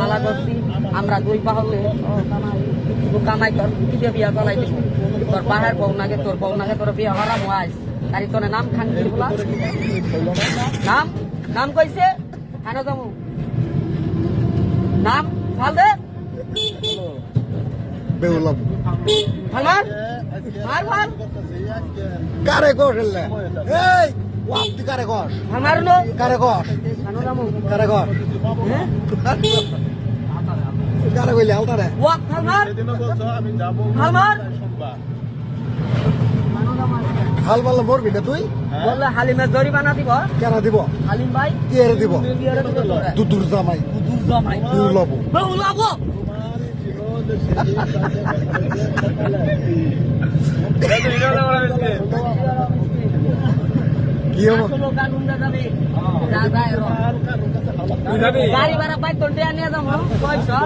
মালা করছি আমরা দুই পাহলে কামাই কর কিতে বিয়া চলাই দিব তোর পাহাড় বউনাকে তোর বিয়া হারাম আইস তারি তোর নাম খান কি বলা নাম নাম কইছে কেন যাবো নাম ভাল দে বেউলাম ভাল মার মার মার কারে করলে এই ওয়াক্তি কারে কর ভাল মার নো কারে কর কেন যাবো কারে কর হ্যাঁ কারে কইলে আলতারে ওয়াক ভাল মার ভাল মার হাল বাল্লা মরবি না তুই বললে হালিমের জরিমানা দিব কেন দিব হালিম ভাই কি এর দিব দুদুর জামাই বেউলাম বেউলাবো কি হবো গাড়ি ভাড়া পাই তোর নিয়ে যাবো পয়সা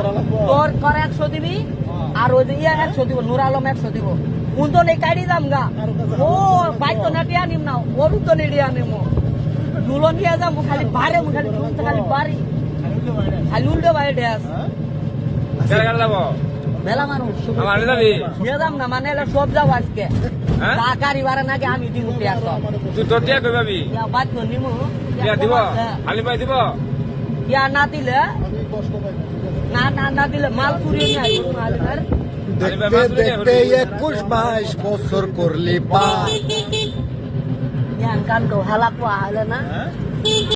তোর কর 100 দিবি আর ওই যে ইয়া 100 দিব নুর আলম 100 দিব কোন তো নেই কাড়ি দাম গা ও বাইক তো নাটিয়া নিম না ওরু তো নেড়িয়া নিমো নুলো নিয়ে যাবো খালি বাড়ে খালি খালি বাড়ি খালি উল্টো বাইরে ড্যাস মেলা মানুষ নিয়ে যাম না মানে সব যাবো আজকে গাড়ি ভাড়া নাকি আমি দিব তুই তোর টিয়া কই পাবি বাদ করে নিমু টিয়া দিব হালিম ভাই দিব ইয়া না দিলে না দিলে মাল পুরিয়ে নিয়ে আসবো মালের দেখতে দেখতে 21-22 বছর করলি পা yan kan do halak wa hala na